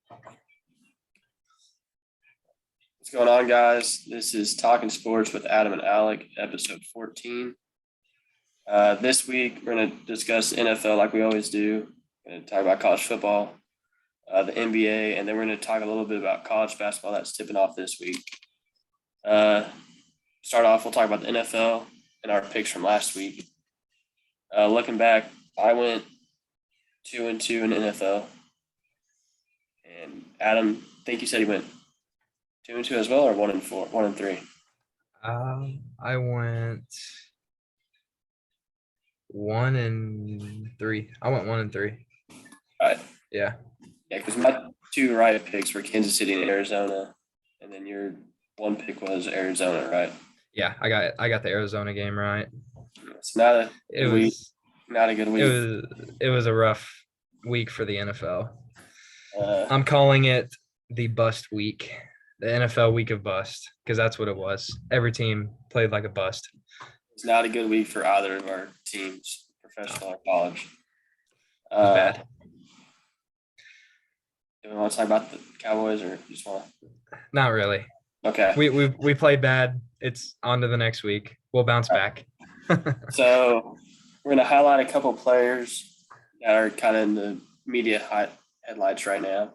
What's going on, guys? This is Talking Sports with Adam and Alec, episode 14. This week, we're going to discuss NFL like we always do. We're going to talk about college football, the NBA, and then we're going to talk a little bit about college basketball that's tipping off this week. Start off, we'll talk about the NFL and our picks from last week. Looking back, I went 2-2 in NFL. And Adam, I think you said he went 2-2 as well, or 1-4, 1-3. I went 1-3. I went 1-3. All right. Yeah. Yeah, because my two right picks were Kansas City and Arizona, and then your one pick was Arizona, right? Yeah, I got the Arizona game right. It's not a It good week. was Not a good week. it was a rough week for the NFL. Uh, I'm calling it the bust week. The NFL week of bust, because that's what it was. Every team played like a bust. it's not a good week for either of our teams, professional or college. It was bad. Do we want to talk about the Cowboys, or just want to? Not really. Okay. We played bad. It's on to the next week. We'll bounce back. So we're going to highlight a couple players that are kind of in the media headlights right now.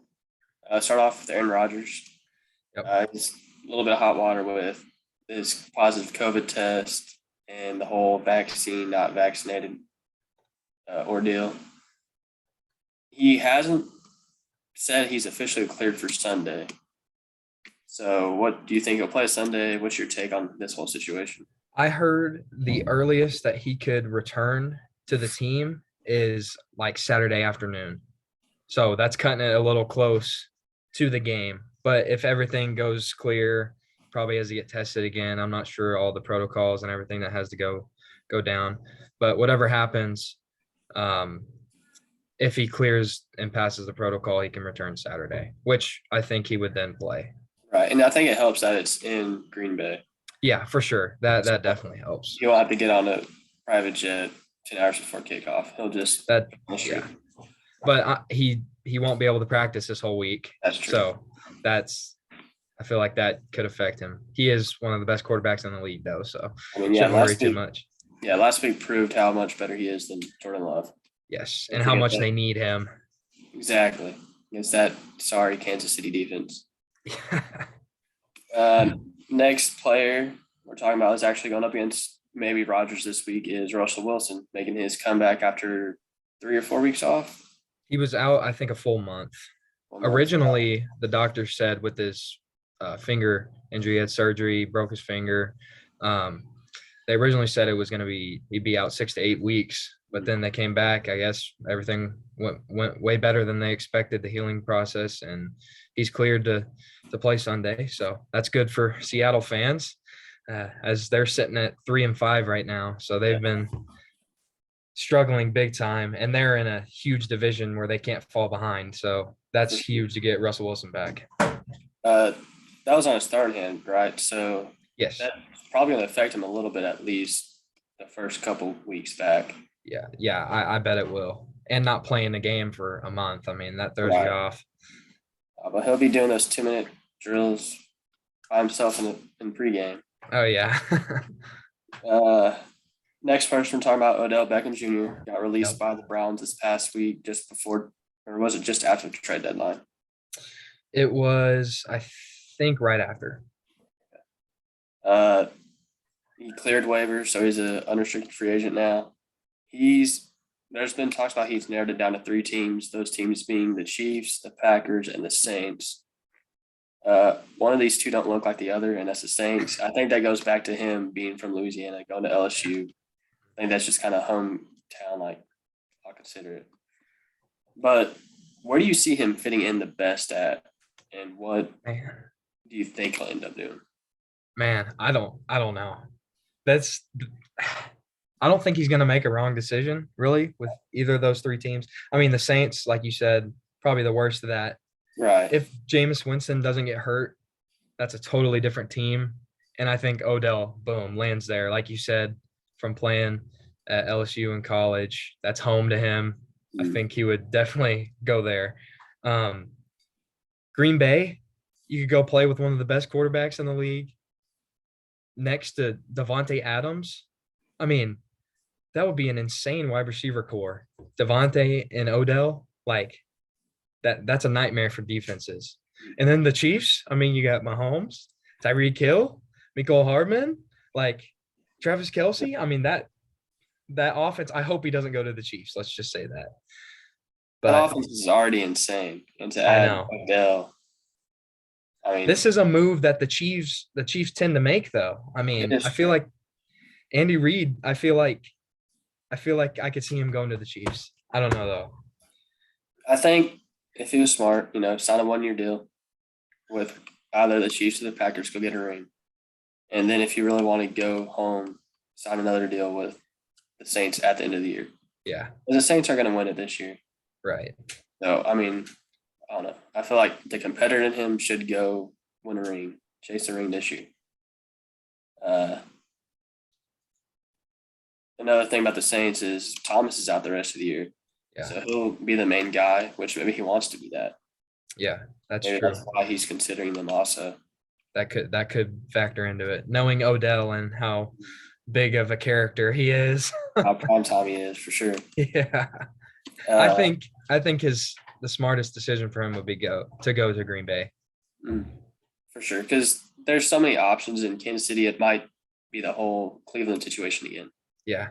Start off with Aaron Rodgers. Yep. He's a little bit of hot water with his positive COVID test and the whole vaccine, not vaccinated ordeal. He hasn't said he's officially cleared for Sunday. So what do you think he'll play Sunday? What's your take on this whole situation? I heard the earliest that he could return to the team is like Saturday afternoon. So that's cutting it a little close to the game. But if everything goes clear, probably has to get tested again. I'm not sure all the protocols and everything that has to go down. But whatever happens, if he clears and passes the protocol, he can return Saturday, which I think he would then play. Right. And I think it helps that it's in Green Bay. Yeah, for sure. That definitely helps. You don't have to get on a private jet 10 hours before kickoff. He'll just Yeah. But he won't be able to practice this whole week. That's true. So I feel like that could affect him. He is one of the best quarterbacks in the league, though. So I mean, yeah, shouldn't worry too much. Yeah, last week proved how much better he is than Jordan Love. Yes, and how much they need him. Exactly. Against that sorry Kansas City defense. Next player we're talking about is actually going up against maybe Rodgers this week is Russell Wilson, making his comeback after 3 or 4 weeks off. He was out, I think, a full month. Originally, the doctor said with his finger injury, he had surgery, broke his finger. They originally said it was going to he'd be out 6 to 8 weeks, but then they came back. I guess everything went way better than they expected, the healing process, and he's cleared to play Sunday. So that's good for Seattle fans, as they're sitting at 3-5 right now. So they've been struggling big time, and they're in a huge division where they can't fall behind. So that's huge to get Russell Wilson back. That was on his third hand, right? So yes, that's probably going to affect him a little bit, at least the first couple weeks back. Yeah, I bet it will. And not playing the game for a month. I mean, that throws you off. But he'll be doing those 2-minute drills by himself in pregame. Oh, yeah. Next person we're talking about, Odell Beckham Jr. got released by the Browns this past week, just before, or was it just after the trade deadline? It was, I think, right after. He cleared waivers, so he's an unrestricted free agent now. There's been talks about he's narrowed it down to 3 teams, those teams being the Chiefs, the Packers, and the Saints. One of these two don't look like the other, and that's the Saints. I think that goes back to him being from Louisiana, going to LSU. I think that's just kind of hometown, like I'll consider it. But where do you see him fitting in the best at, and what do you think he'll end up doing? Man, I don't know. I don't think he's going to make a wrong decision, really, with either of those 3 teams. I mean, the Saints, like you said, probably the worst of that. Right. If Jameis Winston doesn't get hurt, that's a totally different team. And I think Odell, boom, lands there. Like you said, from playing at LSU in college, that's home to him. I think he would definitely go there. Green Bay, you could go play with one of the best quarterbacks in the league next to Devontae Adams. I mean, that would be an insane wide receiver core. Devontae and Odell, like that's a nightmare for defenses. And then the Chiefs, I mean, you got Mahomes, Tyreek Hill, Mecole Hardman, like Travis Kelce. I mean, that offense, I hope he doesn't go to the Chiefs. Let's just say that. That But offense is already insane. And to I add know Odell, I mean, this is a move that the Chiefs tend to make, though. I it mean, is I feel true. like Andy Reid, I feel like I could see him going to the Chiefs. I don't know though. I think if he was smart, sign a 1-year deal with either the Chiefs or the Packers, go get a ring. And then if you really want to go home, sign another deal with the Saints at the end of the year. Yeah, And the Saints are going to win it this year. right. So, I mean, I don't know. I feel like the competitor in him should go win a ring, chase the ring this year. Another thing about the Saints is Thomas is out the rest of the year. Yeah, So he'll be the main guy, which maybe he wants to be that. yeah, that's Maybe true. that's why he's considering them also. That could factor into it. Knowing Odell and how big of a character he is. How prime time he is for sure. Yeah, I Uh, think I think the smartest decision for him would be go to Green Bay. for sure. Because there's so many options in Kansas City, it might be the whole Cleveland situation again. Yeah,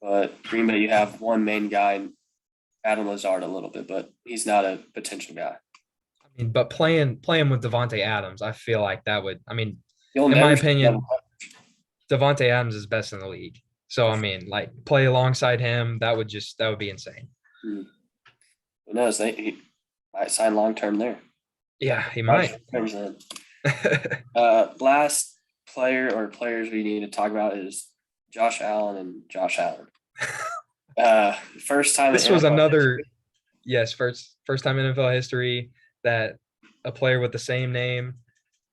But Green Bay, you have one main guy, Adam Lazard, a little bit, but he's not a potential guy. I mean, but playing with Devontae Adams, I feel like that would. I mean, You'll in my never see opinion, him. Devontae Adams is best in the league. So I mean, like play alongside him, that would be insane. Who knows? He might sign long term there. Yeah, he might. Last player or players we need to talk about is Josh Allen and Josh Allen. First time. This was another, yes, first time in NFL history that a player with the same name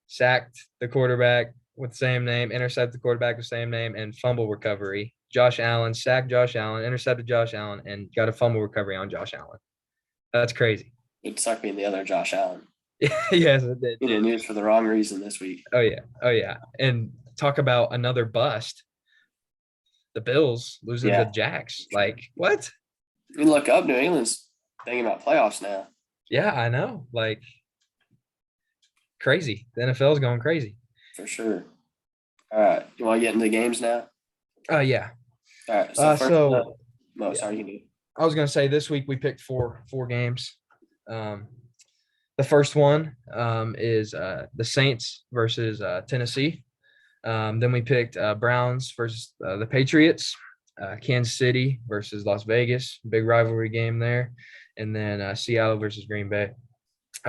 sacked the quarterback with the same name, intercepted the quarterback with the same name, and fumble recovery. Josh Allen sacked Josh Allen, intercepted Josh Allen, and got a fumble recovery on Josh Allen. That's crazy. It sucked being the other Josh Allen. Yes, it did. He did news for the wrong reason this week. Oh yeah. And talk about another bust. The Bills losing to the Jags. Like what? You look up, New England's thinking about playoffs now. Yeah, I know. Like crazy. The NFL is going crazy. For sure. All right. You want to get into the games now? Yeah. All right. Sorry, you do. I was gonna say this week we picked four games. The first one is the Saints versus Tennessee. Then we picked Browns versus the Patriots, Kansas City versus Las Vegas, big rivalry game there, and then Seattle versus Green Bay.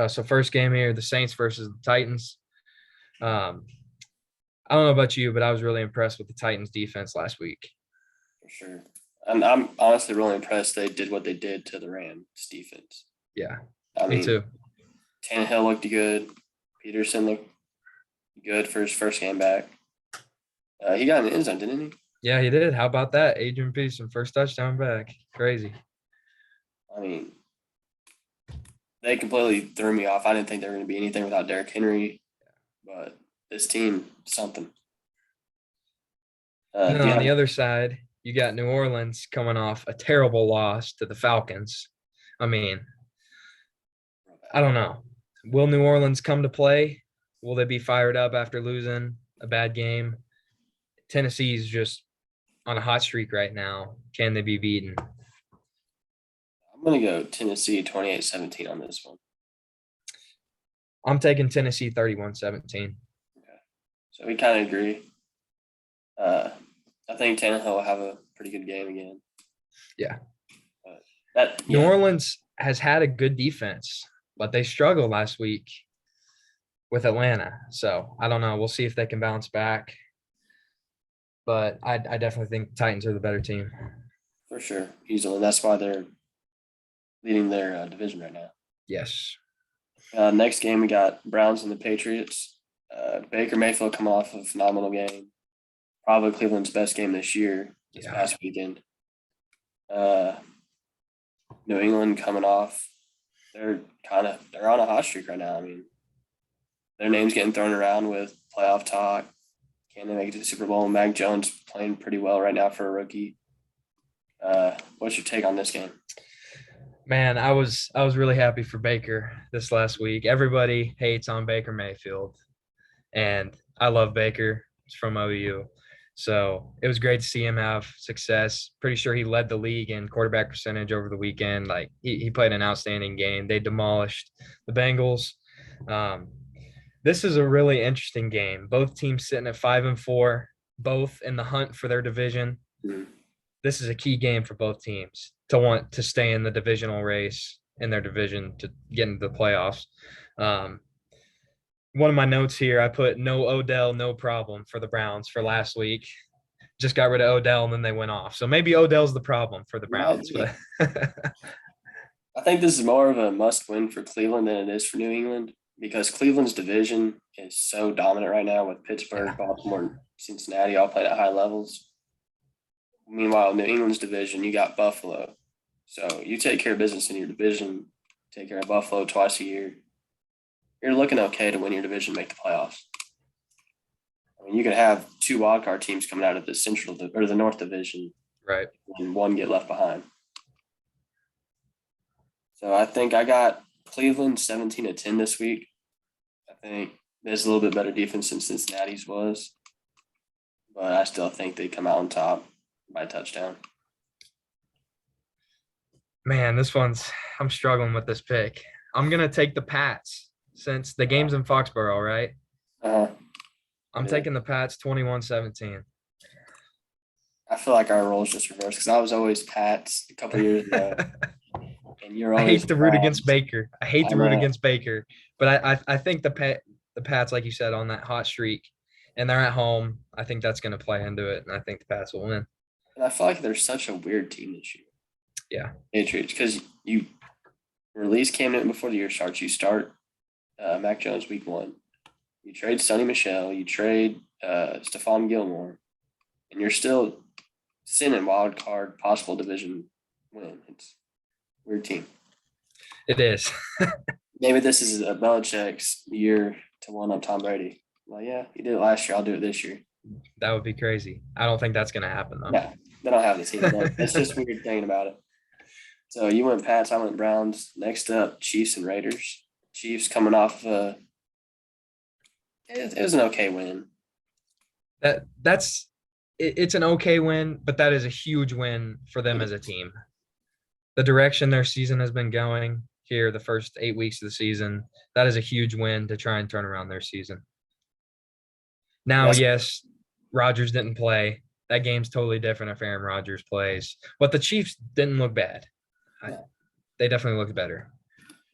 So first game here, the Saints versus the Titans. I don't know about you, but I was really impressed with the Titans defense last week. For sure. And I'm honestly really impressed they did what they did to the Rams defense. Yeah, me too. Tannehill looked good. Peterson looked good for his first game back. He got in the end zone, didn't he? Yeah, he did. How about that? Adrian Peterson, first touchdown back. Crazy. I mean, they completely threw me off. I didn't think they were going to be anything without Derrick Henry, but this team, something. And then on the other side, you got New Orleans coming off a terrible loss to the Falcons. I mean, I don't know. Will New Orleans come to play? Will they be fired up after losing a bad game? Tennessee's just on a hot streak right now. Can they be beaten? I'm going to go Tennessee 28-17 on this one. I'm taking Tennessee 31-17. Okay. So we kind of agree. I think Tannehill will have a pretty good game again. Yeah. New Orleans has had a good defense, but they struggled last week with Atlanta. So I don't know. We'll see if they can bounce back. But I definitely think Titans are the better team. For sure. Easily. That's why they're leading their division right now. Yes. Next game, we got Browns and the Patriots. Baker Mayfield come off a phenomenal game. Probably Cleveland's best game this year, this past weekend. New England coming off they're on a hot streak right now. I mean, their name's getting thrown around with playoff talk. Can they make it to the Super Bowl? Mac Jones playing pretty well right now for a rookie. What's your take on this game? Man, I was really happy for Baker this last week. Everybody hates on Baker Mayfield, and I love Baker. He's from OU. So it was great to see him have success. Pretty sure he led the league in quarterback percentage over the weekend. Like he played an outstanding game. They demolished the Bengals. Um, this is a really interesting game. Both teams sitting at 5-4, both in the hunt for their division. Mm. This is a key game for both teams to want to stay in the divisional race in their division to get into the playoffs. One of my notes here, I put no Odell, no problem for the Browns for last week. Just got rid of Odell and then they went off. So maybe Odell's the problem for the Browns. But I think this is more of a must win for Cleveland than it is for New England because Cleveland's division is so dominant right now with Pittsburgh, Baltimore, Cincinnati all playing at high levels. Meanwhile, New England's division, you got Buffalo. So you take care of business in your division, take care of Buffalo twice a year. You're looking okay to win your division, make the playoffs. I mean, you could have two wildcard teams coming out of the Central or the North Division, right, and one get left behind. So I think I got Cleveland 17-10 this week. I think there's a little bit better defense than Cincinnati's was, but I still think they come out on top by a touchdown. Man, I'm struggling with this pick. I'm going to take the Pats since the game's in Foxborough, right? I'm taking the Pats 21-17. I feel like our roles just reversed because I was always Pats a couple years ago. And you're always I hate to root against Baker. But I think the Pats, like you said, on that hot streak, and they're at home. I think that's going to play into it, and I think the Pats will win. And I feel like they're such a weird team this year. Yeah. Patriots, because you release Cam Newton before the year starts. You start Mac Jones week 1. You trade Sonny Michel. You trade Stephon Gilmore. And you're still sitting in wild card, possible division win. It's a weird team. It is. Maybe this is Belichick's year to one-up Tom Brady. Well, yeah, he did it last year. I'll do it this year. That would be crazy. I don't think that's going to happen, though. No, they don't have the team. It's just weird thinking about it. So you went Pats, I went Browns. Next up, Chiefs and Raiders. Chiefs coming off it was an okay win. It's an okay win, but that is a huge win for them as a team. The direction their season has been going here, the first 8 weeks of the season, that is a huge win to try and turn around their season. Now, yes, Rodgers didn't play. That game's totally different if Aaron Rodgers plays. But the Chiefs didn't look bad. They definitely looked better.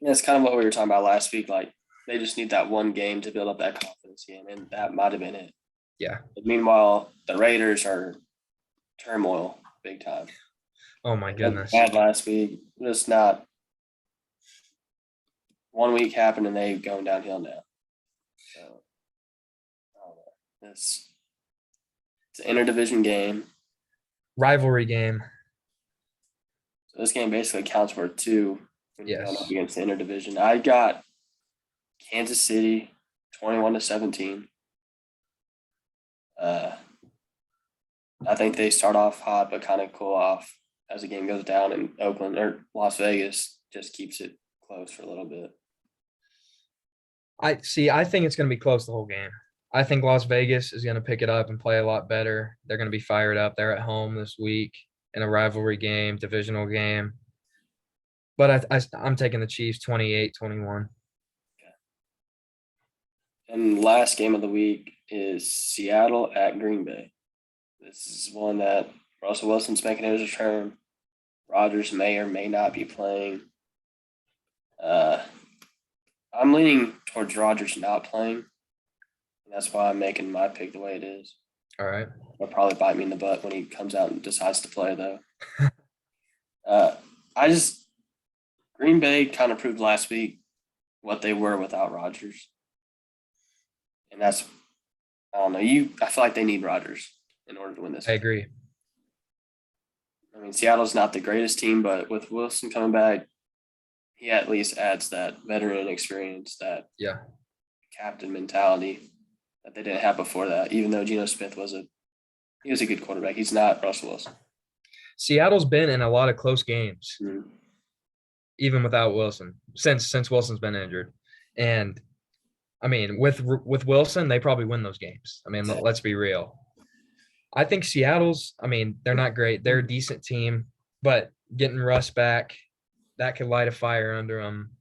Yeah, it's kind of what we were talking about last week. Like, they just need that one game to build up that confidence again, and that might have been it. Yeah. But meanwhile, the Raiders are turmoil big time. Oh, my goodness. Bad last week. Just not – 1 week happened, and they've going downhill now. So, I don't know. It's an interdivision game. Rivalry game. So this game basically counts for 2 when you're going up against the interdivision. I got Kansas City 21-17. I think they start off hot but kind of cool off as the game goes down, and Oakland or Las Vegas just keeps it close for a little bit. I think it's going to be close the whole game. I think Las Vegas is going to pick it up and play a lot better. They're going to be fired up. They're at home this week in a rivalry game, divisional game. But I'm taking the Chiefs 28-21. Okay. And last game of the week is Seattle at Green Bay. This is one that Russell Wilson's making his return. Rodgers may or may not be playing. I'm leaning towards Rodgers not playing. That's why I'm making my pick the way it is. All right. It'll probably bite me in the butt when he comes out and decides to play, though. Green Bay kind of proved last week what they were without Rodgers. And I don't know. I feel like they need Rodgers in order to win this. I agree. I mean, Seattle's not the greatest team, but with Wilson coming back, he at least adds that veteran experience, that Yeah. captain mentality that they didn't have before that. Even though Geno Smith was a good quarterback, he's not Russell Wilson. Seattle's been in a lot of close games, Mm-hmm. even without Wilson, since Wilson's been injured. And I mean, with Wilson, they probably win those games. I mean, let's be real. I think Seattle's, I mean, they're not great. They're a decent team, but getting Russ back, that could light a fire under them.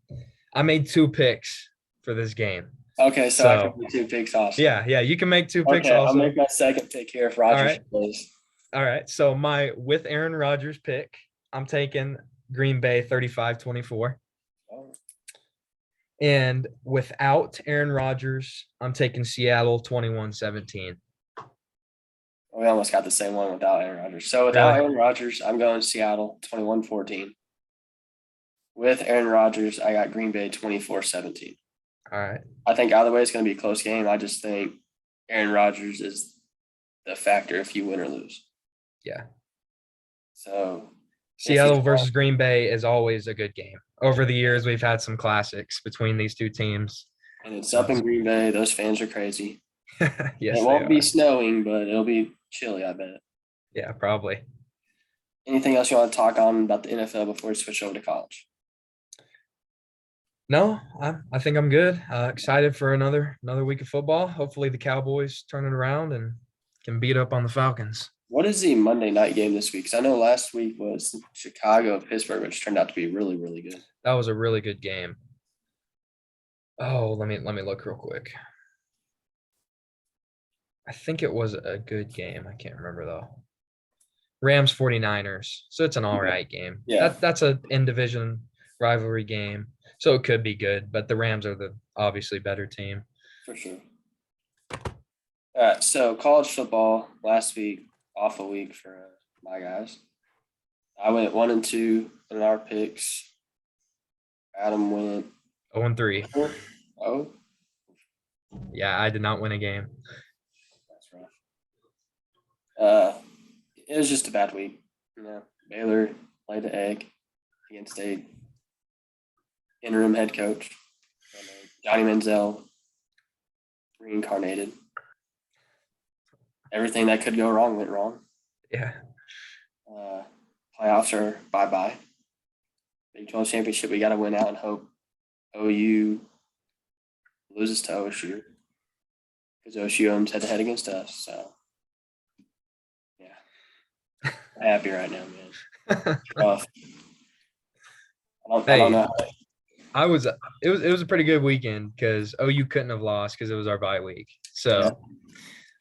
I made 2 picks for this game. Okay, so I can make 2 picks also. Yeah, you can make 2 picks okay, also. I'll make my second pick here if Rodgers plays. All right, so with Aaron Rodgers pick, I'm taking Green Bay 35-24. Oh. And without Aaron Rodgers, I'm taking Seattle 21-17. We almost got the same one without Aaron Rodgers. So without Aaron Rodgers, I'm going Seattle 21-14. With Aaron Rodgers, I got Green Bay 24-17. All right. I think either way it's going to be a close game. I just think Aaron Rodgers is the factor if you win or lose. Yeah. So Seattle versus Green Bay is always a good game. Over the years, we've had some classics between these 2 teams. And it's up in Green Bay. Those fans are crazy. Yes, it won't be snowing, but it'll be chilly, I bet. Yeah, probably. Anything else you want to talk on about the NFL before we switch over to college? No, I think I'm good. Excited for another week of football. Hopefully the Cowboys turn it around and can beat up on the Falcons. What is the Monday night game this week? Because I know last week was Chicago-Pittsburgh, which turned out to be really, really good. That was a really good game. Oh, let me look real quick. I think it was a good game. I can't remember though. Rams 49ers. So it's an all right game. Yeah. That's an in-division rivalry game. So it could be good, but the Rams are the obviously better team. For sure. All right. So college football last week, awful week for my guys. I went 1-2 in our picks. Adam went 0-3. Oh. Yeah, I did not win a game. That's rough. It was just a bad week. You know, Baylor laid the egg against a interim head coach, Johnny Manziel, reincarnated. Everything that could go wrong went wrong. Yeah. Playoffs are bye-bye. Big 12 championship, we got to win out and hope OU loses to OSU because OSU owns head-to-head against us. So, yeah. I'm happy right now, man. Rough. I don't know. It was a pretty good weekend because OU couldn't have lost because it was our bye week. So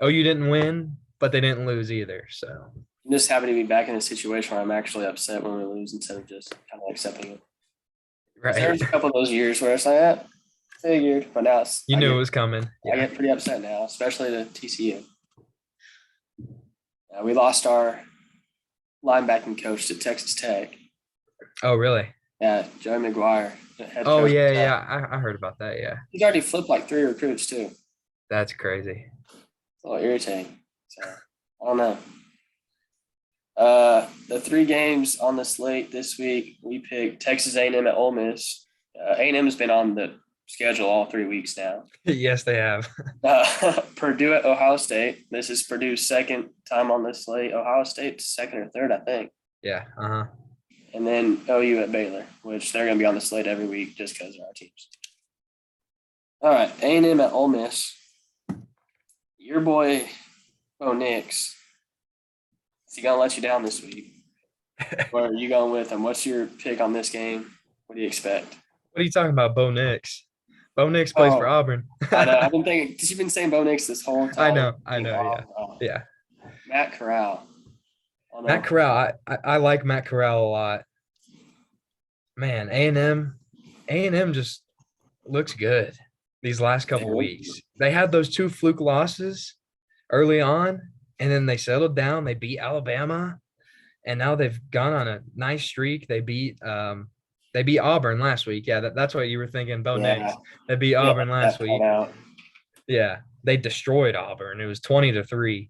OU didn't win, but they didn't lose either. So I'm just happy to be back in a situation where I'm actually upset when we lose instead of just kind of accepting it. Right. There was a couple of those years where it's like, figured, but now it's it was coming. Yeah. I get pretty upset now, especially to TCU. We lost our linebacking coach to Texas Tech. Oh, really? Yeah, Joey McGuire. Oh, yeah. I heard about that, yeah. He's already flipped like 3 recruits, too. That's crazy. It's a little irritating. So, I don't know. The 3 games on the slate this week, we picked Texas A&M at Ole Miss. A&M has been on the schedule all 3 weeks now. Yes, they have. Purdue at Ohio State. This is Purdue's second time on this slate. Ohio State's second or third, I think. Yeah, And then OU at Baylor, which they're going to be on the slate every week just because of our teams. All right, A&M at Ole Miss. Your boy, Bo Nix, is he going to let you down this week? Or are you going with him? What's your pick on this game? What do you expect? What are you talking about, Bo Nix? Bo Nix plays for Auburn. I know. I've been thinking, because you've been saying Bo Nix this whole time. I know, yeah. Matt Corral. Matt Corral, I like Matt Corral a lot. Man, A&M just looks good these last couple of weeks. They had those 2 fluke losses early on, and then they settled down. They beat Alabama, and now they've gone on a nice streak. They beat Auburn last week. Yeah, that's what you were thinking, Bo Nix. They beat Auburn last week. Yeah, they destroyed Auburn. It was 20-3.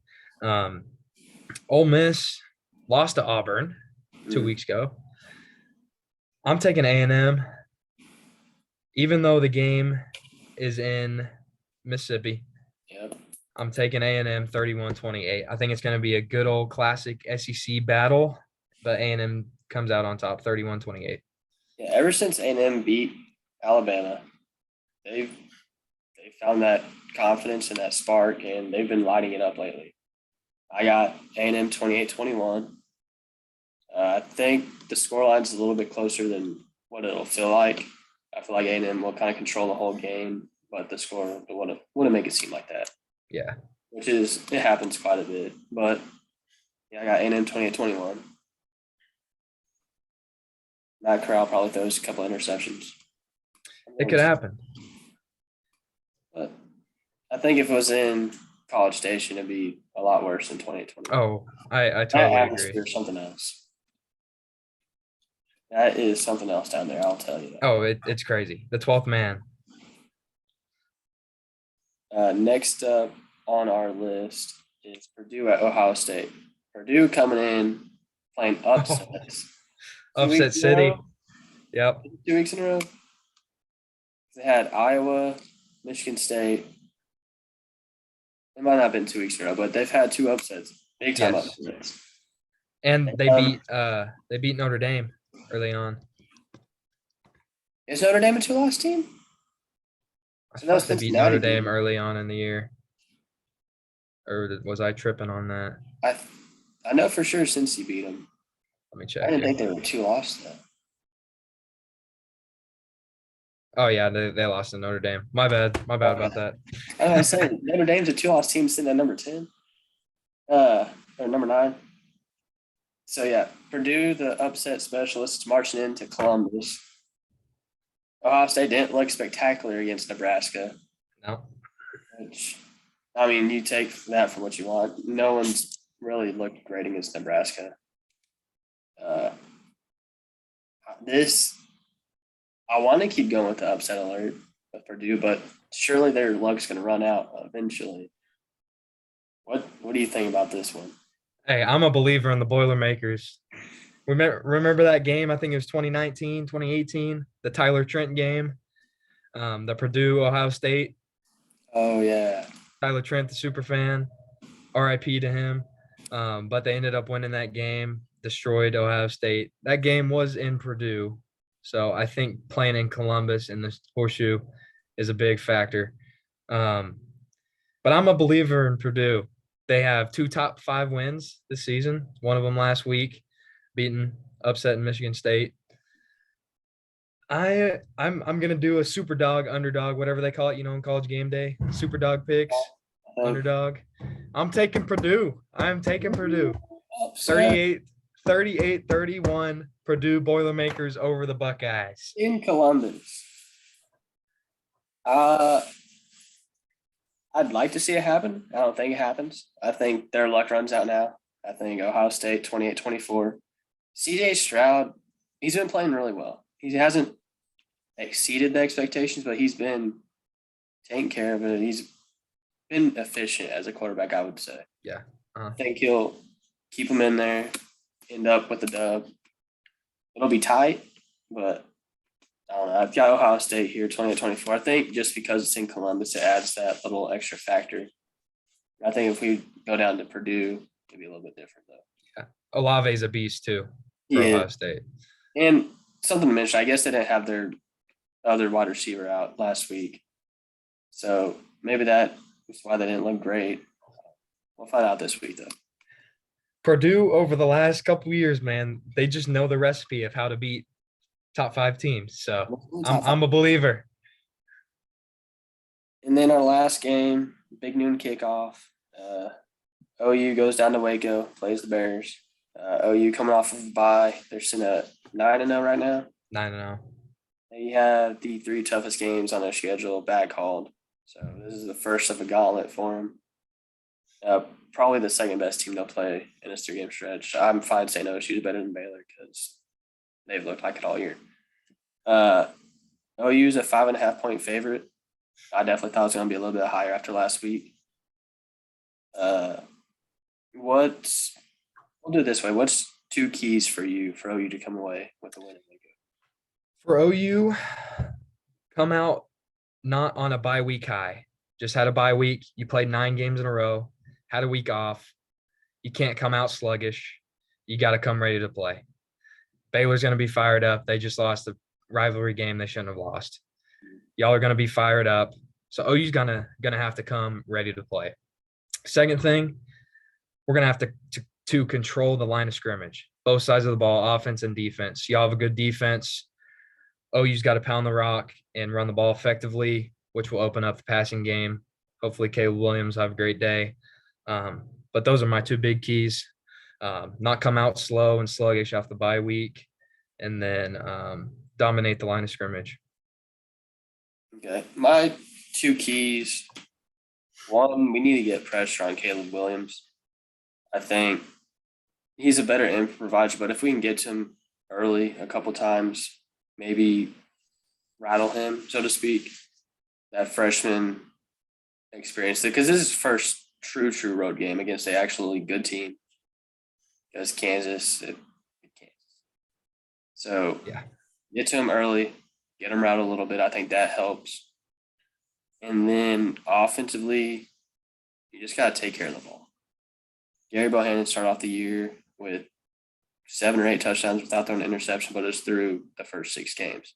Ole Miss lost to Auburn 2 weeks ago. I'm taking A&M. even though the game is in Mississippi, Yep. I'm taking A&M 31-28. I think it's going to be a good old classic SEC battle, but A&M comes out on top 31-28. Yeah, ever since A&M beat Alabama, they've found that confidence and that spark, and they've been lighting it up lately. I got A&M 28-21. I think the scoreline's a little bit closer than what it'll feel like. I feel like A&M will kind of control the whole game, but the score wouldn't make it seem like that. Yeah. Which is, it happens quite a bit. But yeah, I got A&M 28-21. Matt Corral probably throws a couple interceptions. It could happen. But I think if it was in College Station, it'd be a lot worse than 2020. Oh, I totally agree. Or something else. That is something else down there, I'll tell you that. Oh, it's crazy. The 12th man. Next up on our list is Purdue at Ohio State. Purdue coming in, playing upsets. Upset City. Yep. 2 weeks in a row. They had Iowa, Michigan State. It might not have been 2 weeks in a row, but they've had two upsets, big time upsets. And they beat Notre Dame early on. Is Notre Dame a 2-loss team? I thought they beat Notre Dame early on in the year. Or was I tripping on that? I know for sure Cincy beat them. Let me check. I didn't think they were 2-loss though. Oh yeah, they lost to Notre Dame. My bad about that. I was saying Notre Dame's a 2-loss team sitting at number 10. Or number 9. So yeah, Purdue, the upset specialists, marching into Columbus. Ohio State didn't look spectacular against Nebraska. No. Which, I mean, you take that for what you want. No one's really looked great against Nebraska. I want to keep going with the upset alert with Purdue, but surely their luck's going to run out eventually. What do you think about this one? Hey, I'm a believer in the Boilermakers. Remember that game? I think it was 2019, 2018, the Tyler Trent game, the Purdue Ohio State. Oh yeah, Tyler Trent, the super fan. RIP to him. But they ended up winning that game, destroyed Ohio State. That game was in Purdue. So I think playing in Columbus in the Horseshoe is a big factor. But I'm a believer in Purdue. They have 2 top 5 wins this season. One of them last week, upset in Michigan State. I'm gonna do a super dog, underdog, whatever they call it, in College Game Day. Super dog picks, underdog. I'm taking Purdue. 38-31, Purdue Boilermakers over the Buckeyes. In Columbus. I'd like to see it happen. I don't think it happens. I think their luck runs out now. I think Ohio State 28-24. CJ Stroud, he's been playing really well. He hasn't exceeded the expectations, but he's been taking care of it. He's been efficient as a quarterback, I would say. Yeah. I think he'll keep him in there, end up with the dub. It'll be tight, but I don't know. I've got Ohio State here, 28-24. I think just because it's in Columbus, it adds that little extra factor. I think if we go down to Purdue, it'd be a little bit different, though. Yeah. Olave's a beast, too, for Ohio State. And something to mention, I guess they didn't have their other wide receiver out last week. So maybe that is why they didn't look great. We'll find out this week, though. Purdue, over the last couple of years, man, they just know the recipe of how to beat top 5 teams. So I'm a believer. And then our last game, big noon kickoff. OU goes down to Waco, plays the Bears. OU coming off of a bye. They're sitting at 9-0 right now. 9-0. They have the 3 toughest games on their schedule back hauled. So this is the first of a gauntlet for them. Probably the second best team they'll play in this 3-game stretch. I'm fine saying OSU is better than Baylor because they've looked like it all year. OU is a 5.5-point favorite. I definitely thought it was going to be a little bit higher after last week. We'll do it this way. What's 2 keys for you for OU to come away with a win in Waco? For OU, come out not on a bye week high. Just had a bye week. You played 9 games in a row, had a week off. You can't come out sluggish. You got to come ready to play. Baylor's going to be fired up. They just lost the rivalry game they shouldn't have lost. Y'all are going to be fired up. So OU's gonna have to come ready to play. Second thing, we're going to have to control the line of scrimmage, both sides of the ball, offense and defense. Y'all have a good defense. OU's got to pound the rock and run the ball effectively, which will open up the passing game. Hopefully Caleb Williams will have a great day. But those are my 2 big keys. Not come out slow and sluggish off the bye week, and then dominate the line of scrimmage. Okay. My 2 keys. One, we need to get pressure on Caleb Williams. I think he's a better improviser, but if we can get to him early a couple times, maybe rattle him, so to speak, that freshman experience, because this is his first true road game against a actually good team. Because Kansas. So Yeah. Get to him early, get him rattled a little bit. I think that helps. And then offensively, you just got to take care of the ball. Gary Bohannon started off the year with 7 or 8 touchdowns without throwing an interception, but it's through the first 6 games.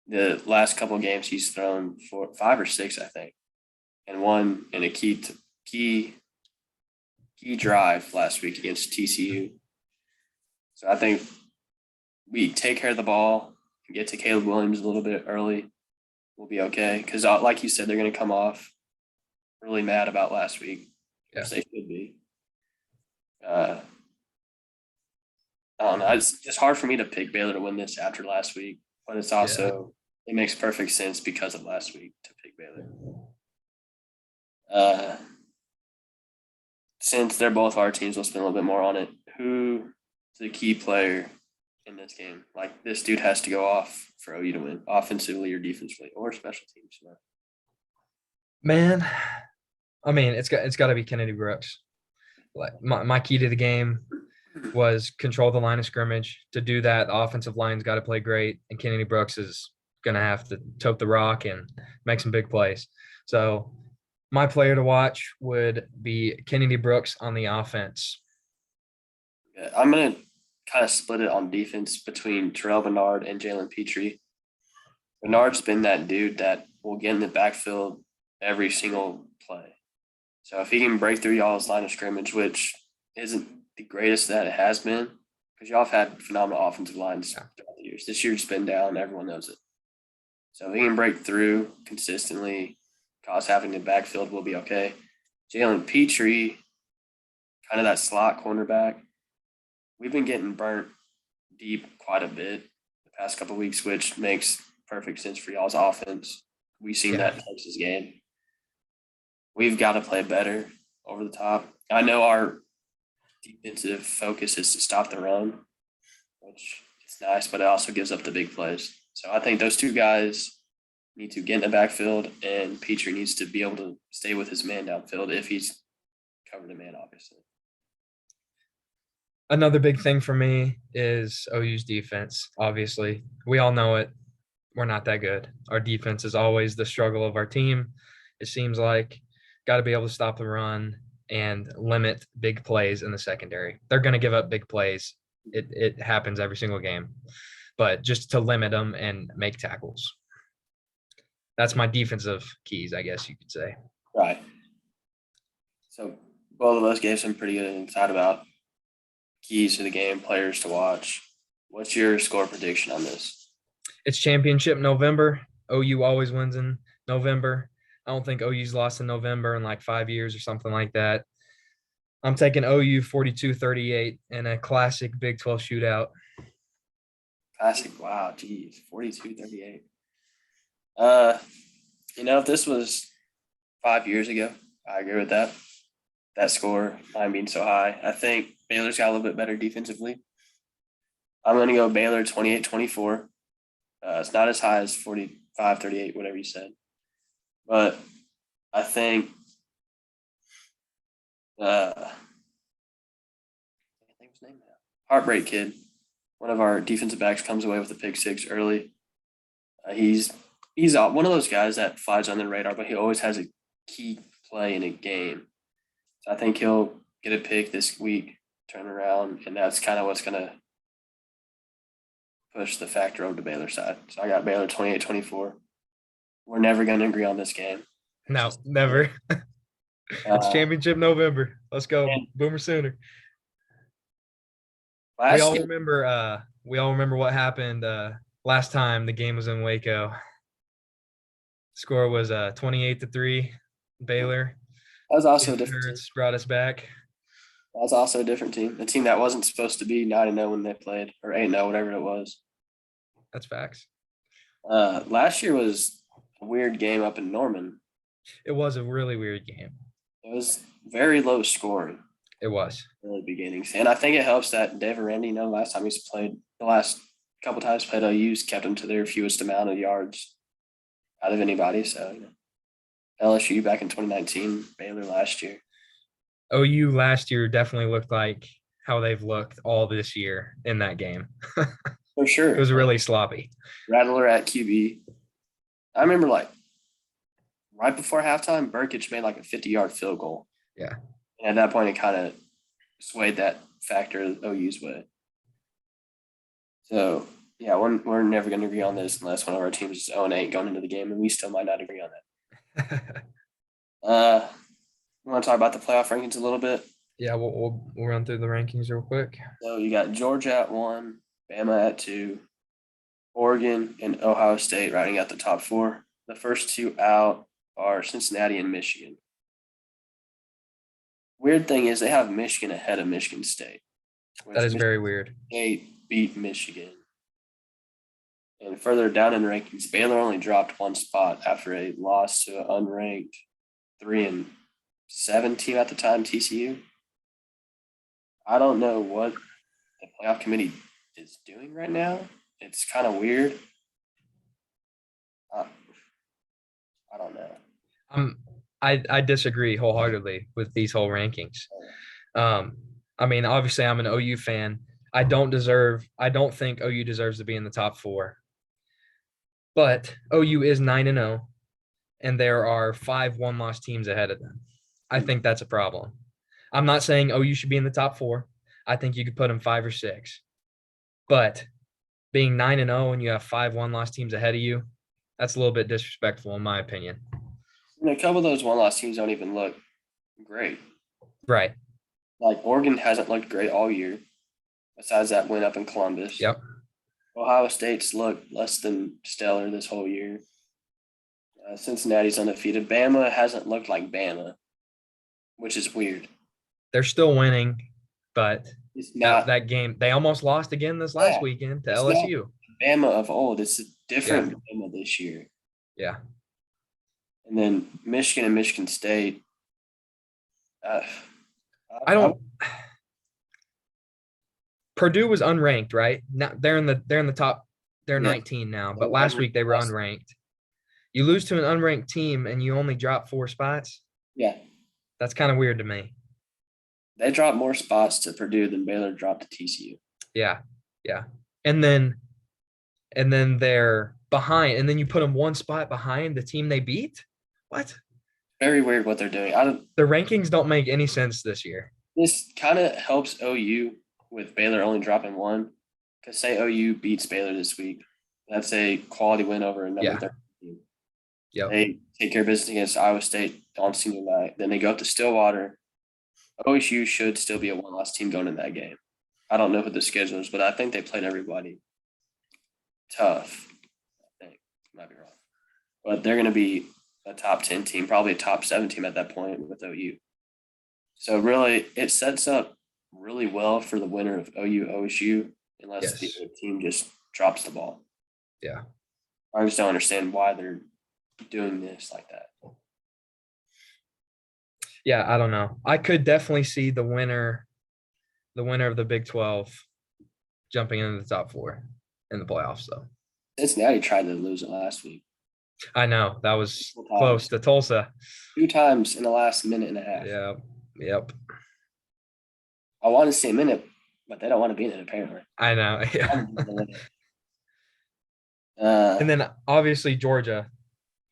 The last couple of games, he's thrown 5 or 6, I think, and one in a key drive last week against TCU. So I think we take care of the ball and get to Caleb Williams a little bit early. We'll be okay. Because like you said, they're going to come off really mad about last week. Yeah. Which they should be. I don't know. It's just hard for me to pick Baylor to win this after last week. But it's also, It makes perfect sense because of last week to pick Baylor. Since they're both our teams, we'll spend a little bit more on it. Who's the key player in this game? Like, this dude has to go off for OU to win, offensively or defensively, or special teams. Man, I mean, it's got to be Kennedy Brooks. Like my key to the game was control the line of scrimmage. To do that, the offensive line's got to play great, and Kennedy Brooks is going to have to tote the rock and make some big plays. So my player to watch would be Kennedy Brooks on the offense. Yeah, I'm going to kind of split it on defense between Terrell Bernard and Jalen Petrie. Bernard's been that dude that will get in the backfield every single play. So if he can break through y'all's line of scrimmage, which isn't the greatest that it has been, because y'all have had phenomenal offensive lines throughout the years. This year's been down. Everyone knows it. So if he can break through consistently, cause having the backfield will be okay. Jalen Petrie, kind of that slot cornerback. We've been getting burnt deep quite a bit the past couple of weeks, which makes perfect sense for y'all's offense. We've seen that in Texas game. We've got to play better over the top. I know our defensive focus is to stop the run, which is nice, but it also gives up the big plays. So I think those 2 guys need to get in the backfield, and Petrie needs to be able to stay with his man downfield if he's covered a man, obviously. Another big thing for me is OU's defense. Obviously, we all know it. We're not that good. Our defense is always the struggle of our team. It seems like got to be able to stop the run and limit big plays in the secondary. They're going to give up big plays. It happens every single game, but just to limit them and make tackles. That's my defensive keys, I guess you could say. Right. So both of us gave some pretty good insight about keys to the game, players to watch. What's your score prediction on this? It's championship November. OU always wins in November. I don't think OU's lost in November in like 5 years or something like that. I'm taking OU 42-38 in a classic Big 12 shootout. Classic. Wow. Geez. 42-38. If this was 5 years ago, I agree with that. That score, mine being so high. I think Baylor's got a little bit better defensively. I'm going to go Baylor 28-24. It's not as high as 45-38, whatever you said. But I think I think his name now. Heartbreak Kid, one of our defensive backs, comes away with a pick 6 early. He's he's one of those guys that flies on the radar, but he always has a key play in a game. So I think he'll get a pick this week, turn around, and that's kind of what's going to push the factor over to Baylor side. So I got Baylor 28-24. We're never going to agree on this game. No, never. It's championship November. Let's go, Boomer Sooner. We all remember what happened last time the game was in Waco. Score was 28-3, Baylor. That was also a different team. Brought us back. That was also a different team. A team that wasn't supposed to be 9-0 when they played, or 8-0, whatever it was. That's facts. Last year was a weird game up in Norman. It was a really weird game. It was very low scoring. It was. In the beginnings. And I think it helps that Dave Randy, last time he's played, the last couple times played OU's kept them to their fewest amount of yards out of anybody. So, LSU back in 2019, Baylor last year. OU last year definitely looked like how they've looked all this year in that game. For sure. It was really sloppy. Rattler at QB. I remember right before halftime, Burkich made a 50-yard field goal. Yeah. And at that point, it kind of swayed that factor OU's way. So, yeah, we're never going to agree on this unless one of our teams is 0-8 going into the game, and we still might not agree on that. We want to talk about the playoff rankings a little bit? Yeah, we'll run through the rankings real quick. So you got Georgia at 1, Bama at 2, Oregon and Ohio State riding out the top 4. The first 2 out are Cincinnati and Michigan. Weird thing is they have Michigan ahead of Michigan State. That is very weird. State beat Michigan. And further down in the rankings, Baylor only dropped 1 spot after a loss to an unranked 3-7 team at the time, TCU. I don't know what the playoff committee is doing right now. It's kind of weird. I don't know. I disagree wholeheartedly with these whole rankings. I mean, obviously, I'm an OU fan. I don't think OU deserves to be in the top 4. But OU is 9-0, and there are 5 one-loss teams ahead of them. I think that's a problem. I'm not saying OU should be in the top 4. I think you could put them 5 or 6. But being 9-0 and you have 5 one-loss teams ahead of you, that's a little bit disrespectful in my opinion. And a couple of those one-loss teams don't even look great. Right. Oregon hasn't looked great all year, besides that win up in Columbus. Yep. Ohio State's looked less than stellar this whole year. Cincinnati's undefeated. Bama hasn't looked like Bama, which is weird. They're still winning, but it's not that game. They almost lost again this last weekend to LSU. Bama of old. It's a different Bama this year. Yeah. And then Michigan and Michigan State. Purdue was unranked, right? Now they're in the top. They're 19 now, but last week they were unranked. You lose to an unranked team and you only drop 4 spots. Yeah, that's kind of weird to me. They dropped more spots to Purdue than Baylor dropped to TCU. Yeah, and then they're behind, and then you put them 1 spot behind the team they beat. What? Very weird what they're doing. The rankings don't make any sense this year. This kind of helps OU with Baylor only dropping 1. Because say OU beats Baylor this week, that's a quality win over a number 13 team. Yep. They take care of business against Iowa State on senior night. Then they go up to Stillwater. OSU should still be a one-loss team going in that game. I don't know who the schedule is, but I think they played everybody tough. I think. Might be wrong. But they're going to be a top 10 team, probably a top 7 team at that point with OU. So really, it sets up really well for the winner of OU-OSU unless the other team just drops the ball. Yeah. I just don't understand why they're doing this like that. Yeah, I don't know. I could definitely see the winner of the Big 12 jumping into the top 4 in the playoffs, though. Cincinnati tried to lose it last week. I know. That was close to Tulsa. 2 times in the last minute and a half. Yeah. Yep. I want to say a minute, but they don't want to be in it, apparently. I know. Yeah. And then obviously Georgia.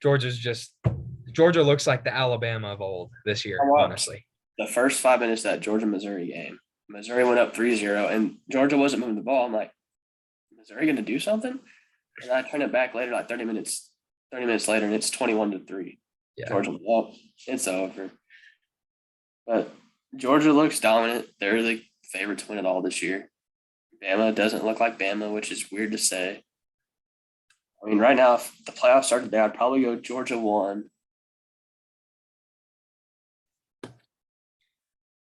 Georgia looks like the Alabama of old this I year, watched honestly. the first 5 minutes of that Georgia-Missouri game. Missouri went up 3-0, and Georgia wasn't moving the ball. I'm like, Missouri going to do something? And I turn it back later, like 30 minutes later, and it's 21-3. Yeah. Georgia, well, it's over. But Georgia looks dominant. They're the favorite to win it all this year. Bama doesn't look like Bama, which is weird to say. I mean, right now, if the playoffs started there, I'd probably go Georgia 1.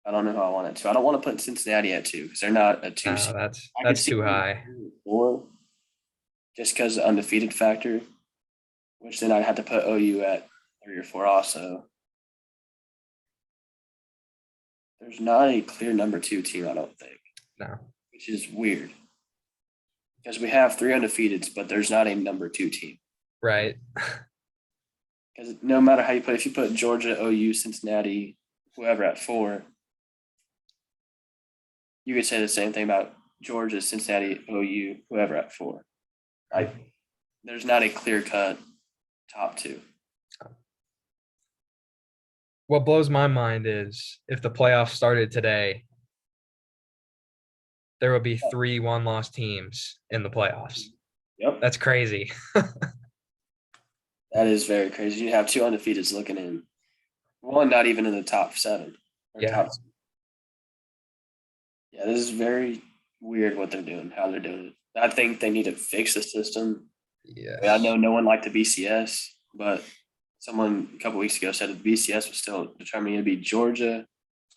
I don't know how I want it to. I don't want to put Cincinnati at 2 because they're not a 2 No, seed. I could that's see too them high. at 4 just because the undefeated factor, which then I'd have to put OU at 3 or 4 also. There's not a clear number 2 team, I don't think. No. Which is weird. Because we have 3 undefeateds, but there's not a number 2 team. Right. Because no matter how you put it, if you put Georgia, OU, Cincinnati, whoever at 4, you could say the same thing about Georgia, Cincinnati, OU, whoever at 4. Like, there's not a clear-cut top 2. What blows my mind is if the playoffs started today, there would be 3 one-loss teams in the playoffs. Yep. That's crazy. That is very crazy. You have 2 undefeateds looking in. One not even in the top 7. Or Yeah. Yeah, this is very weird what they're doing, how they're doing it. I think they need to fix the system. Yeah. I know no one liked the BCS, but someone a couple weeks ago said the BCS was still determining to be Georgia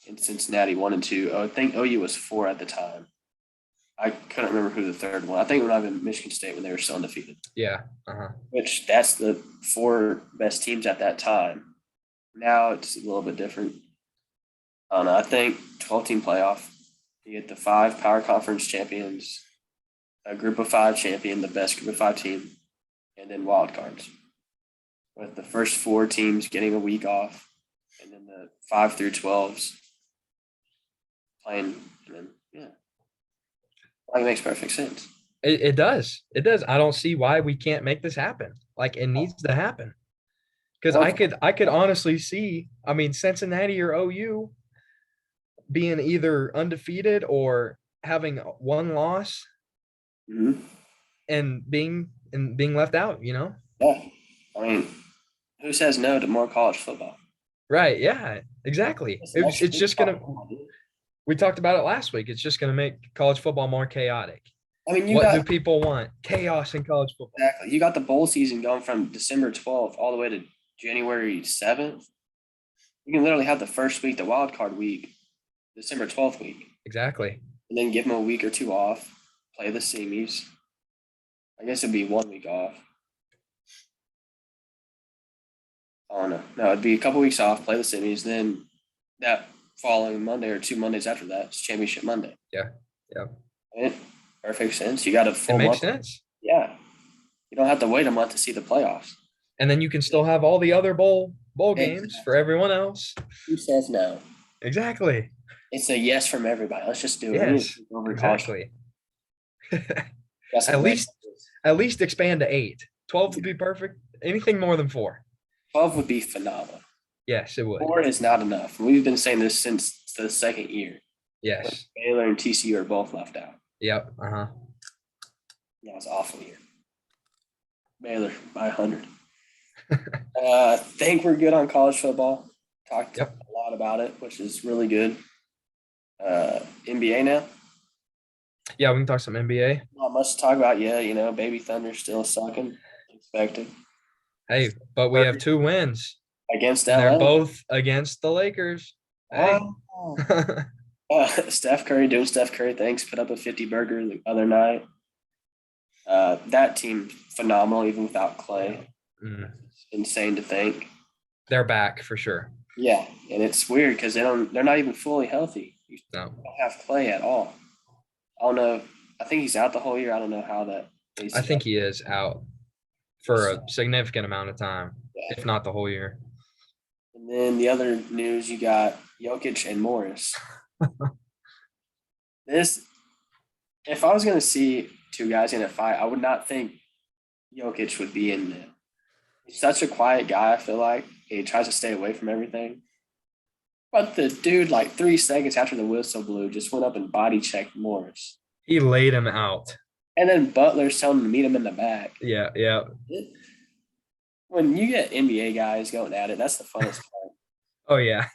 and Cincinnati 1 and 2. I think OU was 4 at the time. I couldn't remember who the third one. I think it might have been Michigan State when they were still undefeated. Yeah. Which that's the 4 best teams at that time. Now it's a little bit different. I don't know. I think 12-team playoff. You get the 5 power conference champions, a group of 5 champion, the best group of 5 team, and then wild cards. With the first 4 teams getting a week off, and then the 5 through 12s playing. And then, yeah, like, it makes perfect sense. It does. It does. I don't see why we can't make this happen. Like, it needs to happen. Because I could honestly see, I mean, Cincinnati or OU being either undefeated or having 1 loss and being left out, Yeah. I mean, who says no to more college football? Right. Yeah, exactly. It's just going to, we talked about it last week. It's just going to make college football more chaotic. I mean, what do people want? Chaos in college football. Exactly. You got the bowl season going from December 12th all the way to January 7th. You can literally have the first week, the wild card week, December 12th week. Exactly. And then give them a week or 2 off, play the semis. I guess it'd be 1 week off. Oh, no, it'd be a couple weeks off, play the semis. Then that following Monday or 2 Mondays after that, it's Championship Monday. Yeah. Perfect sense. You got a full month. It makes sense. Yeah. You don't have to wait a month to see the playoffs. And then you can still have all the other bowl games for everyone else. Who says no? Exactly. It's a yes from everybody. Let's just do it. Yes, exactly. At least expand to 8. 12 would be perfect. Anything more than 4. 12 would be phenomenal. Yes, it would. 4 is not enough. We've been saying this since the second year. Yes. Baylor and TCU are both left out. Yep. That was awful year. Baylor by 100. I think we're good on college football. Talked a lot about it, which is really good. NBA now. Yeah, we can talk some NBA. Not much to talk about. Yeah, Baby Thunder still sucking. Expected. Hey, but we have 2 wins against LA. They're both against the Lakers. Hey. Steph Curry doing Steph Curry things. Put up a 50-burger the other night. That team phenomenal even without Clay. It's insane to think. They're back for sure. Yeah, and it's weird because they're not even fully healthy. You don't have Clay at all. I don't know. I think he's out the whole year. I don't know how that is. I think he is out for a significant amount of time, if not the whole year. And then the other news, you got Jokic and Morris. If I was going to see 2 guys in a fight, I would not think Jokic would be in there. He's such a quiet guy, I feel like. He tries to stay away from everything. But the dude, like 3 seconds after the whistle blew, just went up and body checked Morris. He laid him out. And then Butler's telling him to meet him in the back. Yeah, yeah. When you get NBA guys going at it, that's the funnest part. Oh yeah.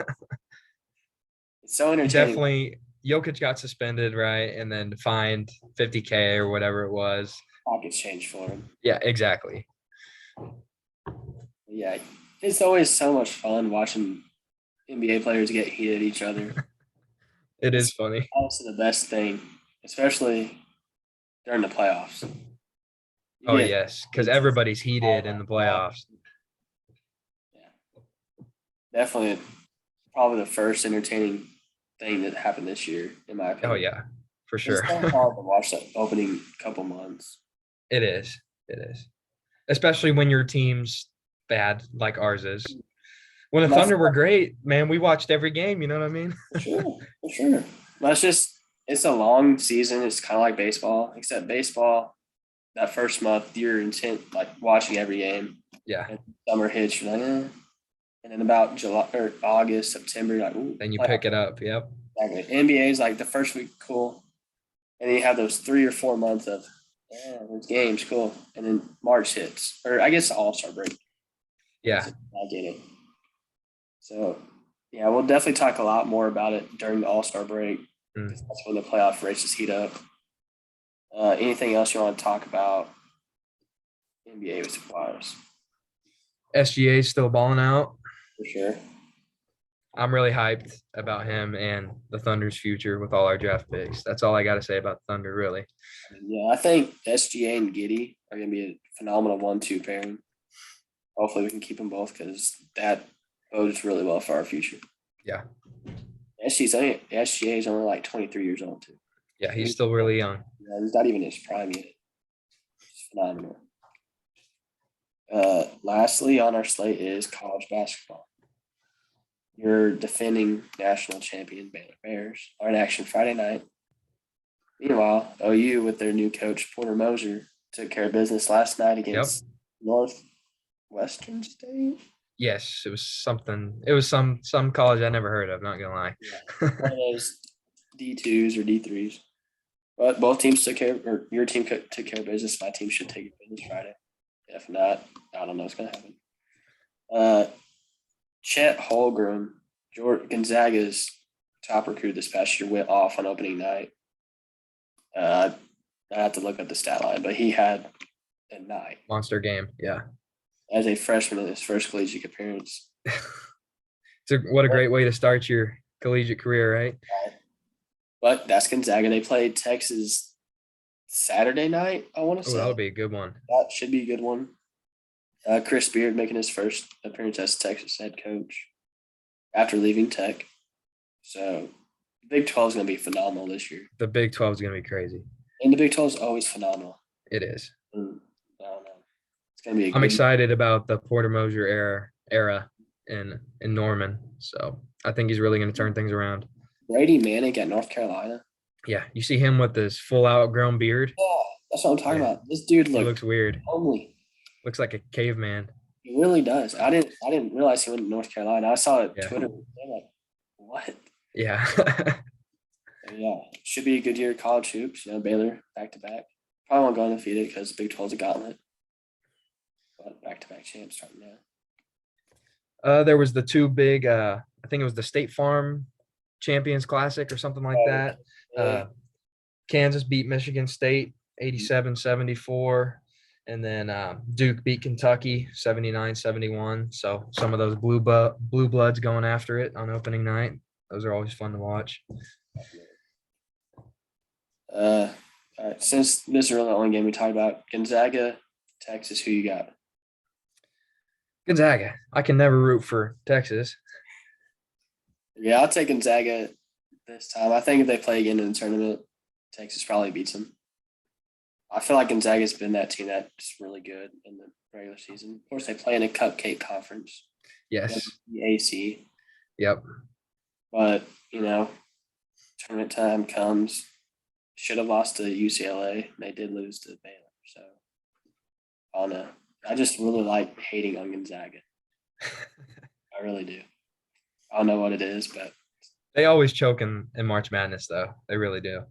It's so entertaining. Definitely Jokic got suspended, right? And then fined $50K or whatever it was. Pockets changed for him. Yeah, exactly. Yeah. It's always so much fun watching NBA players get heated at each other. It is funny. Also the best thing, especially during the playoffs. Oh yes, because everybody's heated in the playoffs. Yeah. Definitely probably the first entertaining thing that happened this year, in my opinion. Oh yeah, for sure. It's so hard to watch that opening couple months. It is. It is. Especially when your team's bad like ours is. When the Thunder were great, man, we watched every game, you know what I mean? For sure. But it's a long season. It's kind of like baseball, except baseball, that first month, you're intent like watching every game. Yeah. And summer hits, you're like, eh. And then about July or August, September, you're like, ooh. Then you pick it up. Yep. Exactly. NBA is like the first week, cool. And then you have those 3 or 4 months of, there's games, cool. And then March hits, or I guess All-Star break. Yeah. I get it. So, yeah, we'll definitely talk a lot more about it during the All-Star break. That's when the playoff races heat up. Anything else you want to talk about NBA with suppliers? SGA is still balling out. For sure. I'm really hyped about him and the Thunder's future with all our draft picks. That's all I got to say about the Thunder, really. Yeah, I think SGA and Giddey are going to be a phenomenal 1-2 pairing. Hopefully we can keep them both because that bodes really well for our future. Yeah. SGA is only like 23 years old, too. Yeah, he's still really young. Yeah, he's not even in his prime yet. It's phenomenal. Lastly on our slate is college basketball. Your defending national champion Baylor Bears are in action Friday night. Meanwhile, OU with their new coach Porter Moser took care of business last night against Northwestern State. Yes, it was something. It was some college I never heard of. Not gonna lie. Yeah. One of those D2s or D3s. But both teams took care, or your team took care of business. My team should take care of business Friday. If not, I don't know what's gonna happen. Chet Holmgren, Gonzaga's top recruit this past year, went off on opening night. I have to look at the stat line, but he had a night. Monster game, yeah. As a freshman in his first collegiate appearance. What a great way to start your collegiate career, right? But that's Gonzaga. They played Texas Saturday night, I want to say. That'll be a good one. That should be a good one. Chris Beard making his first appearance as Texas head coach after leaving Tech. So Big 12 is going to be phenomenal this year. The Big 12 is going to be crazy. And the Big 12 is always phenomenal. It is. I don't know. It's going to be. I'm excited about the Porter Moser era in Norman. So I think he's really going to turn things around. Brady Manick at North Carolina. Yeah, you see him with this full outgrown beard. Yeah, that's what I'm talking about. This dude looks weird. Homely. Looks like a caveman. He really does. I didn't realize he went to North Carolina. I saw it Twitter. I'm like, what? Yeah. Yeah, should be a good year of college hoops. Baylor back to back. Probably won't go undefeated because Big 12 is a gauntlet. But back to back champs starting now. There was the two big. I think it was the State Farm Champions Classic or something like that. Yeah. Kansas beat Michigan State 87-74. And then Duke beat Kentucky 79-71. So some of those blue bloods going after it on opening night. Those are always fun to watch. All right. Since this is really the only game we talked about, Gonzaga, Texas, who you got? Gonzaga. I can never root for Texas. Yeah, I'll take Gonzaga this time. I think if they play again in the tournament, Texas probably beats them. I feel like Gonzaga's been that team that's really good in the regular season. Of course, they play in a cupcake conference. Yes. The AC. Yep. But, tournament time comes. Should have lost to UCLA. They did lose to Baylor. So I don't know. I just really like hating on Gonzaga. I really do. I don't know what it is, but They always choke in March Madness, though. They really do.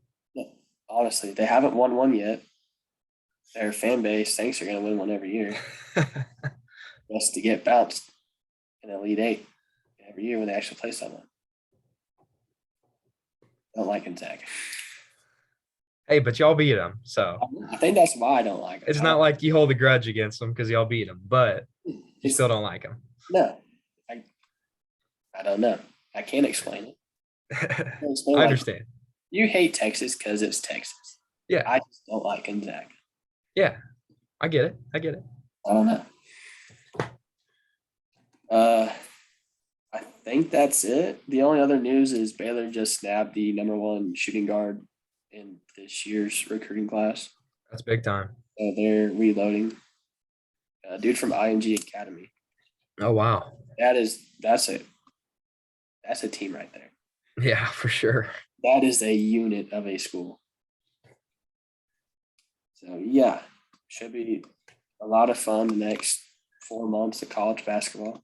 honestly, they haven't won one yet. Their fan base thinks they're going to win one every year just to get bounced in Elite Eight every year when they actually play someone. I don't like Gonzaga. Hey, but y'all beat them, so I think that's why I don't like them. it's not like you hold a grudge against them because y'all beat them, but you It's- still don't like them. No, I don't know. I can't explain it. I understand. You hate Texas because it's Texas. Yeah, I just don't like Gonzaga. yeah, I get it. I get it. I don't know. I think that's it. The only other news is Baylor just snapped the #1 shooting guard in this year's recruiting class. That's big time. So they're reloading. A dude from ING Academy. Oh wow. That's a team right there. Yeah, for sure. That is a unit of a school. So yeah, should be a lot of fun the next 4 months of college basketball.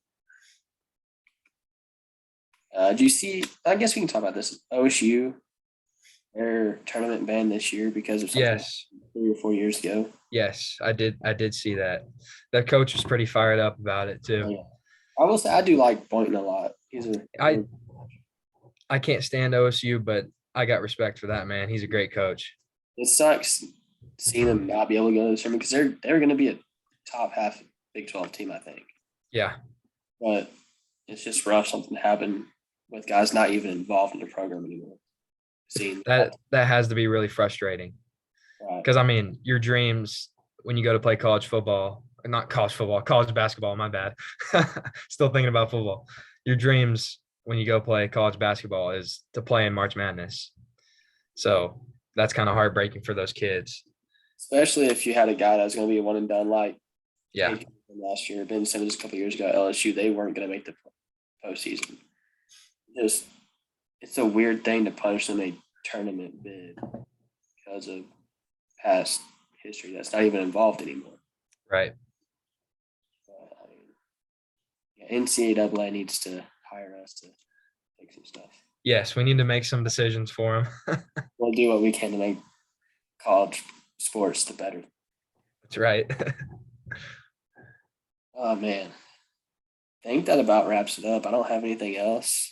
Do you see? I guess we can talk about this. OSU, their tournament ban this year because of something Yes. 3 or 4 years ago. Yes, I did see that. That coach was pretty fired up about it too. Yeah. I will say I do like Boynton a lot. I can't stand OSU, but I got respect for that man. He's a great coach. It sucks seeing them not be able to go to the tournament because they're going to be a top half Big 12 team, I think. Yeah. But it's just rough something happened with guys not even involved in the program anymore. Seeing That has to be really frustrating. right. Because I mean, your dreams when you go to play college football, not college football, college basketball, my bad. Still thinking about football. Your dreams when you go play college basketball is to play in March Madness. So that's kind of heartbreaking for those kids. Especially if you had a guy that was going to be a one and done like Yeah. last year, Ben Simmons a couple years ago at LSU, they weren't going to make the postseason. It's a weird thing to punish them a tournament bid because of past history that's not even involved anymore. Right. I mean, yeah, NCAA needs to hire us to fix some stuff. Yes, we need to make some decisions for him. We'll do what we can to make college sports the better. That's right. Oh man, I think that about wraps it up. I don't have anything else.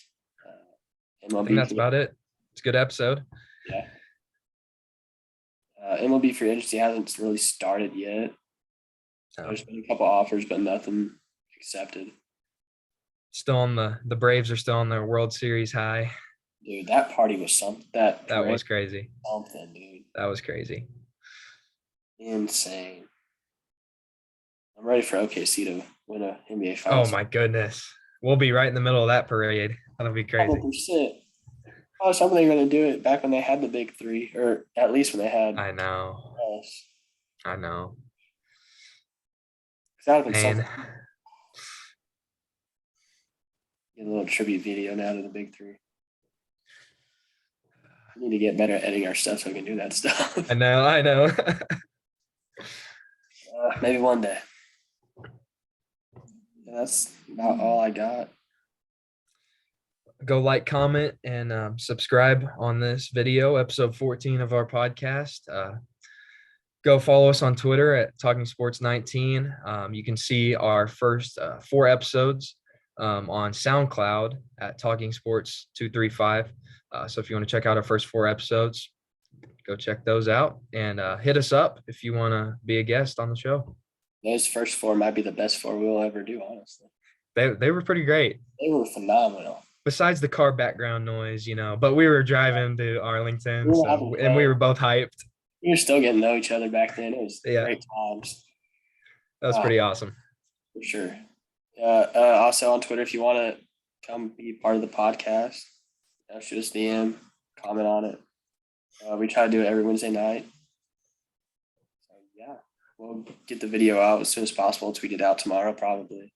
I think that's about it. It's a good episode. Yeah. MLB free agency hasn't really started yet. There's been a couple offers, but nothing accepted. Still on the Braves are still on their World Series high. Dude, that party was something. That was crazy. Something, dude. That was crazy. Insane. I'm ready for OKC to win an NBA Finals. Oh my goodness. We'll be right in the middle of that parade. That'll be crazy. 100%. I was hoping they were going to do it back when they had the big three, or at least when they had I know. us. I know. That would have been Man. something. Get a little tribute video now to the big three. We need to get better at editing our stuff so we can do that stuff. I know. Maybe one day. That's about all I got. Go like, comment, and subscribe on this video, episode 14 of our podcast. Go follow us on Twitter at Talking Sports 19. You can see our first 4 episodes on SoundCloud at Talking Sports 235. So if you want to check out our first 4 episodes, go check those out and hit us up if you want to be a guest on the show. Those first 4 might be the best 4 we'll ever do, honestly. They were pretty great. They were phenomenal. Besides the car background noise, but we were driving to Arlington, and we were both hyped. We were still getting to know each other back then. It was great times. That was pretty awesome. For sure. Also on Twitter, if you want to come be part of the podcast, shoot us DM, comment on it. We try to do it every Wednesday night. So yeah, we'll get the video out as soon as possible. Tweet it out tomorrow, probably.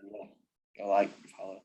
And yeah, go like, follow.